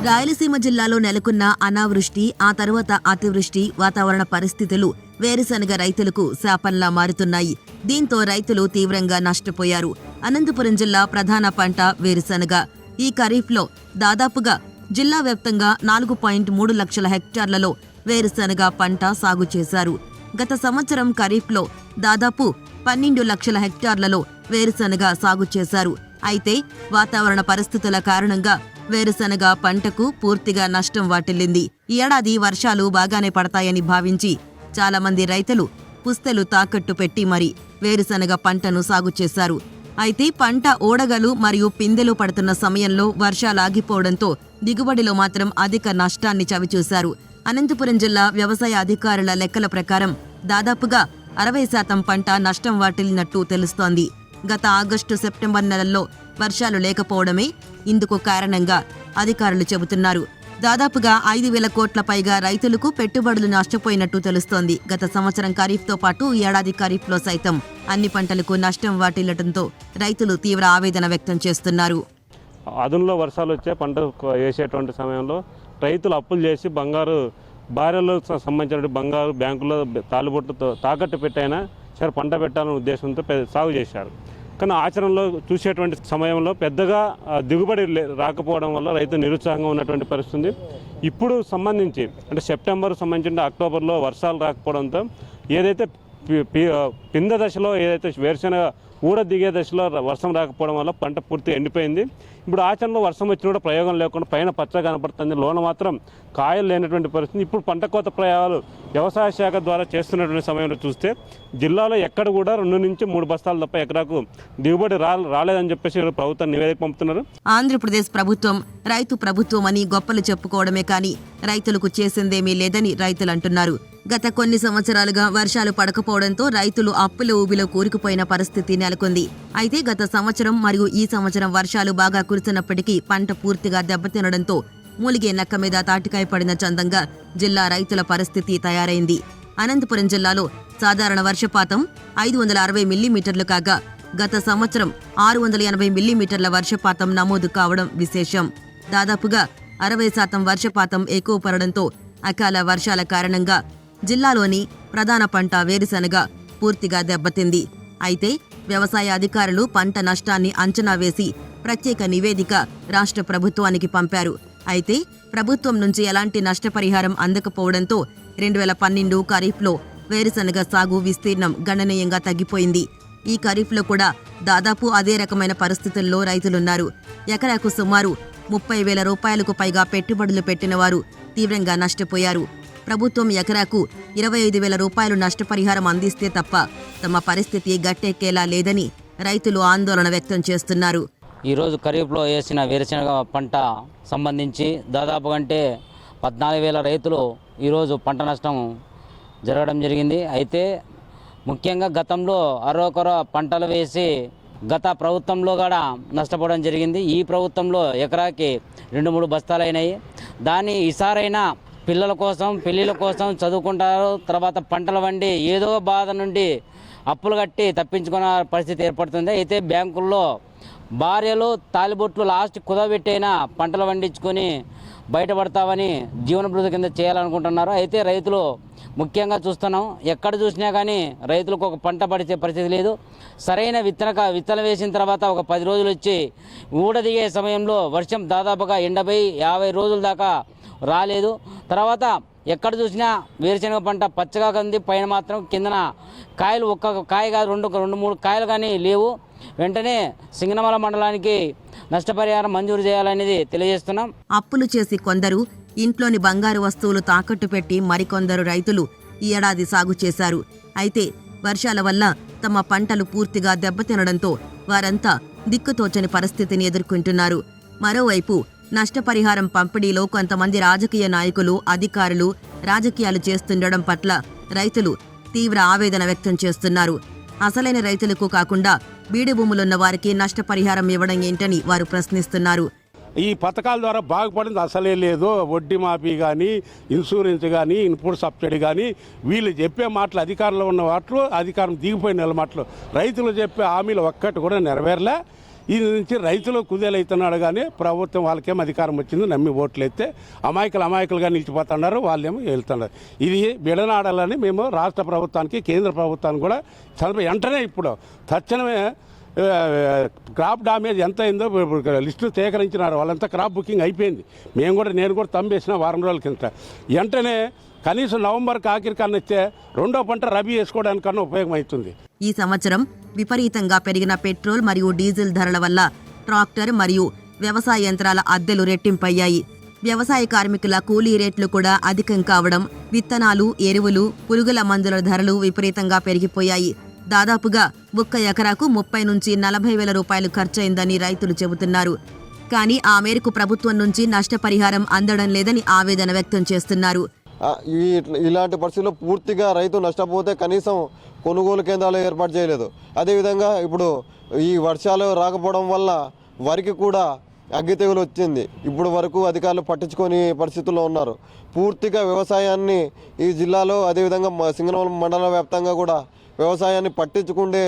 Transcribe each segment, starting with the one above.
రాయలసీమ జిల్లాలో నెలకొన్న అనావృష్టి, ఆ తర్వాత అతివృష్టి వాతావరణ పరిస్థితులు వేరుశనగ రైతులకు శాపంలా మారుతున్నాయి. దీంతో రైతులు తీవ్రంగా నష్టపోయారు. అనంతపురం జిల్లా ప్రధాన పంట వేరుశనగ. ఈ ఖరీఫ్లో దాదాపుగా జిల్లా వ్యాప్తంగా 4.3 లక్షల హెక్టార్లలో వేరుశనగ పంట సాగు చేశారు. గత సంవత్సరం ఖరీఫ్లో దాదాపు 12 లక్షల హెక్టార్లలో వేరుశనగ సాగు చేశారు. అయితే వాతావరణ పరిస్థితుల కారణంగా వేరుశనగ పంటకు పూర్తిగా నష్టం వాటిల్లింది. ఈ ఏడాది వర్షాలు బాగానే పడతాయని భావించి చాలా మంది రైతులు పుస్తెలు తాకట్టు పెట్టి మరీ వేరుశనగ పంటను సాగు చేశారు. అయితే పంట ఓడగలు మరియు పిందెలు పడుతున్న సమయంలో వర్షాలాగిపోవడంతో దిగుబడిలో మాత్రం అధిక నష్టాన్ని చవిచూశారు. అనంతపురం జిల్లా వ్యవసాయ అధికారుల లెక్కల ప్రకారం దాదాపుగా 60% పంట నష్టం వాటిల్లినట్టు తెలుస్తోంది. గత ఆగస్టు, సెప్టెంబర్ నెలల్లో వర్షాలు లేకపోవడమే ఇందుకు కారణంగా అధికారులు చెబుతున్నారు. దాదాపుగా 5,000 కోట్ల పైగా రైతులకు పెట్టుబడులు నష్టపోయినట్టు తెలుస్తోంది. గత సంవత్సరం ఖరీఫ్తో పాటు ఏడాది ఖరీఫ్లో సైతం అన్ని పంటలకు నష్టం వాటిల్లడంతో రైతులు తీవ్ర ఆవేదన వ్యక్తం చేస్తున్నారు. అదునులో వర్షాలు వచ్చే పంట వేసేటువంటి సమయంలో రైతులు అప్పులు చేసి బంగారు భార్యలకు సంబంధించిన బంగారు బ్యాంకులో తాలుబొట్టుతో తాకట్టు పెట్టైనా సరే పంట పెట్టాలనే ఉద్దేశంతో సాగు చేశారు. కానీ ఆచరణలో చూసేటువంటి సమయంలో పెద్దగా దిగుబడి రాకపోవడం వల్ల రైతు నిరుత్సాహంగా ఉన్నటువంటి పరిస్థితి. ఇప్పుడు సంబంధించి అంటే సెప్టెంబర్ సంబంధించి అక్టోబర్లో వర్షాలు రాకపోవడంతో ఏదైతే పింద దశలో ఏదైతే వేరుశెనగ ఊడ దిగే దశలో వర్షం రాకపోవడం వల్ల పంట పూర్తి ఎండిపోయింది. ఇప్పుడు ఆచరణలో వర్షం వచ్చిన కూడా ప్రయోగం లేకుండా పైన పచ్చ కనపడుతుంది, లోన మాత్రం కాయలు లేనటువంటి పరిస్థితి. ఇప్పుడు పంట కోత ప్రయోగాలు వ్యవసాయ శాఖ ద్వారా చేస్తున్నటువంటి సమయంలో చూస్తే జిల్లాలో ఎక్కడ కూడా 2 నుంచి 3 బస్తాలు తప్ప ఎకరాకు దిగుబడి రాలేదని చెప్పేసి ప్రభుత్వం నివేదిక పంపుతున్నారు. ఆంధ్రప్రదేశ్ ప్రభుత్వం రైతు ప్రభుత్వం అని గొప్పలు చెప్పుకోవడమే కానీ రైతులకు చేసిందేమీ లేదని రైతులు అంటున్నారు. గత కొన్ని సంవత్సరాలుగా వర్షాలు పడకపోవడంతో రైతులు అప్పుల ఊబిలో కూరుకుపోయిన పరిస్థితి నెలకొంది. అయితే గత సంవత్సరం మరియు ఈ సంవత్సరం వర్షాలు బాగా కురిసినప్పటికీ పంట పూర్తిగా దెబ్బతినడంతో మూలిగే నక్క మీద తాటికాయ పడిన చందంగా జిల్లా రైతుల పరిస్థితి తయారైంది. అనంతపురం జిల్లాలో సాధారణ వర్షపాతం 560 మిల్లీమీటర్లు కాగా గత సంవత్సరం 680 మిల్లీమీటర్ల వర్షపాతం నమోదు కావడం విశేషం. దాదాపుగా 60% వర్షపాతం ఎక్కువ పడడంతో అకాల వర్షాల కారణంగా జిల్లాలోని ప్రధాన పంట వేరుశనగ పూర్తిగా దెబ్బతింది. అయితే వ్యవసాయ అధికారులు పంట నష్టాన్ని అంచనా వేసి ప్రత్యేక నివేదిక రాష్ట్ర ప్రభుత్వానికి పంపారు. అయితే ప్రభుత్వం నుంచి ఎలాంటి నష్టపరిహారం అందకపోవడంతో 2012 ఖరీఫ్లో వేరుశనగ సాగు విస్తీర్ణం గణనీయంగా తగ్గిపోయింది. ఈ ఖరీఫ్లో కూడా దాదాపు అదే రకమైన పరిస్థితుల్లో రైతులున్నారు. ఎకరాకు సుమారు 30,000 రూపాయలకు పైగా పెట్టుబడులు పెట్టిన వారు తీవ్రంగా నష్టపోయారు. ప్రభుత్వం ఎకరాకు 25,000 రూపాయలు నష్టపరిహారం అందిస్తే తప్ప తమ పరిస్థితి గట్టెక్కేలా లేదని రైతులు ఆందోళన వ్యక్తం చేస్తున్నారు. ఈరోజు ఖరీఫ్లో వేసిన వేరుశనగ పంట సంబంధించి దాదాపు అంటే 14,000 రైతులు ఈరోజు పంట నష్టం జరగడం జరిగింది. అయితే ముఖ్యంగా గతంలో అరొకర పంటలు వేసి గత ప్రభుత్వంలో కూడా నష్టపోవడం జరిగింది. ఈ ప్రభుత్వంలో ఎకరాకి 2-3 బస్తాలు అయినాయి. దాన్ని ఈసారైనా పిల్లల కోసం, పెళ్ళిళ్ళ కోసం చదువుకుంటారు. తర్వాత పంటలు వండి ఏదో బాధ నుండి అప్పులు కట్టి తప్పించుకున్న పరిస్థితి ఏర్పడుతుంది. అయితే బ్యాంకుల్లో భార్యలు తాలిబొట్లు లాస్ట్ కుదబెట్టైనా పంటలు పండించుకొని బయటపడతామని జీవనభృతి కింద చేయాలనుకుంటున్నారు. అయితే రైతులు ముఖ్యంగా చూస్తున్నాం, ఎక్కడ చూసినా కానీ రైతులకు ఒక పంట పడిచే పరిస్థితి లేదు. సరైన విత్తనం వేసిన తర్వాత ఒక 10 రోజులు వచ్చి ఊడ దిగే సమయంలో వర్షం దాదాపుగా 80-50 రోజుల దాకా రాలేదు. తర్వాత ఎక్కడ చూసినా వేరుశనగ పంట పచ్చగా కంది, పైన మాత్రం కిందన కాయలు ఒక్క కాయ కాదు 2-3 కాయలు కానీ లేవు. వెంటనే సింగనమల మండలానికి నష్టపరిహారం మంజూరు చేయాలనేది తెలియజేస్తున్నాం. అప్పులు చేసి కొందరు ఇంట్లోని బంగారు వస్తువులు తాకట్టు పెట్టి మరికొందరు రైతులు ఈ ఏడాది సాగు చేశారు. అయితే వర్షాల వల్ల తమ పంటలు పూర్తిగా దెబ్బతినడంతో వారంతా దిక్కుతోచని పరిస్థితిని ఎదుర్కొంటున్నారు. మరోవైపు నష్టపరిహారం పంపిణీలో కొంతమంది రాజకీయ నాయకులు, అధికారులు రాజకీయాలు చేస్తుండడం పట్ల రైతులు తీవ్ర ఆవేదన వ్యక్తం చేస్తున్నారు. అసలైన రైతులకు కాకుండా బీడు భూములున్న వారికి నష్టపరిహారం ఇవ్వడం ఏంటని వారు ప్రశ్నిస్తున్నారు. ఈ పథకాల ద్వారా బాగుపడింది అసలే లేదు. వడ్డీ మాఫీ కానీ, ఇన్సూరెన్స్ కానీ, ఇన్పుట్ సబ్సిడీ కానీ, వీళ్ళు చెప్పే మాటలు అధికారంలో ఉన్న మాటలు, అధికారం దిగిపోయిన మాటలు, రైతులు చెప్పే హామీలు ఒక్కటి కూడా నెరవేరలే. ఇది నుంచి రైతులు కుదేలవుతున్నాడు కానీ ప్రభుత్వం వాళ్ళకేం అధికారం వచ్చింది నమ్మి ఓట్లు ఎత్తే అమాయకులుగా నిలిచిపోతున్నారు, వాళ్ళేమో వెళ్తున్నారు. ఇది విడనాడాలని మేము రాష్ట్ర ప్రభుత్వానికి కేంద్ర ప్రభుత్వానికి కూడా వెంటనే ఇప్పుడు తక్షణమే క్రాప్ డామేజ్ ఎంత అయిందో లిస్టు సేకరించినారు. వాళ్ళంతా క్రాప్ బుకింగ్ అయిపోయింది. నేను కూడా తంబేసిన వారం రోజుల కింద. వెంటనే కనీసం నవంబర్కి ఆఖరి కన్నా ఇస్తే రెండో పంట రబీ వేసుకోవడానికన్నా ఉపయోగం అవుతుంది. ఈ సంవత్సరం విపరీతంగా పెరిగిన పెట్రోల్ మరియు డీజిల్ ధరల వల్ల ట్రాక్టర్ మరియు వ్యవసాయ యంత్రాల అద్దెలు రెట్టింపయ్యాయి. వ్యవసాయ కార్మికుల కూలీ రేట్లు కూడా అధికం కావడం, విత్తనాలు, ఎరువులు, పురుగుల మందుల ధరలు విపరీతంగా పెరిగిపోయాయి. దాదాపుగా 1 ఎకరాకు 30 నుంచి 40 వేల రూపాయలు ఖర్చయిందని రైతులు చెబుతున్నారు. కానీ ఆ మేరకు ప్రభుత్వం నుంచి నష్టపరిహారం అందడం లేదని ఆవేదన వ్యక్తం చేస్తున్నారు. ఇలాంటి పరిస్థితుల్లో పూర్తిగా రైతు నష్టపోతే కనీసం కొనుగోలు కేంద్రాలు ఏర్పాటు చేయలేదు. అదేవిధంగా ఇప్పుడు ఈ వర్షాలు రాకపోవడం వల్ల వరికి కూడా అగ్గి తెగులు వచ్చింది. ఇప్పుడు వరకు అధికారులు పట్టించుకొని పరిస్థితుల్లో ఉన్నారు. పూర్తిగా వ్యవసాయాన్ని ఈ జిల్లాలో అదేవిధంగా సింగనమల మండల వ్యాప్తంగా కూడా వ్యవసాయాన్ని పట్టించుకుంటే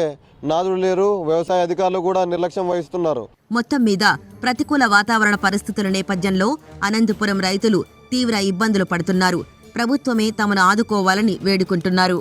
నాదులు లేరు. వ్యవసాయ అధికారులు కూడా నిర్లక్ష్యం వహిస్తున్నారు. మొత్తం మీద ప్రతికూల వాతావరణ పరిస్థితుల నేపథ్యంలో అనంతపురం రైతులు తీవ్ర ఇబ్బందులు పడుతున్నారు. ప్రభుత్వమే తమను ఆదుకోవాలని వేడుకుంటున్నారు.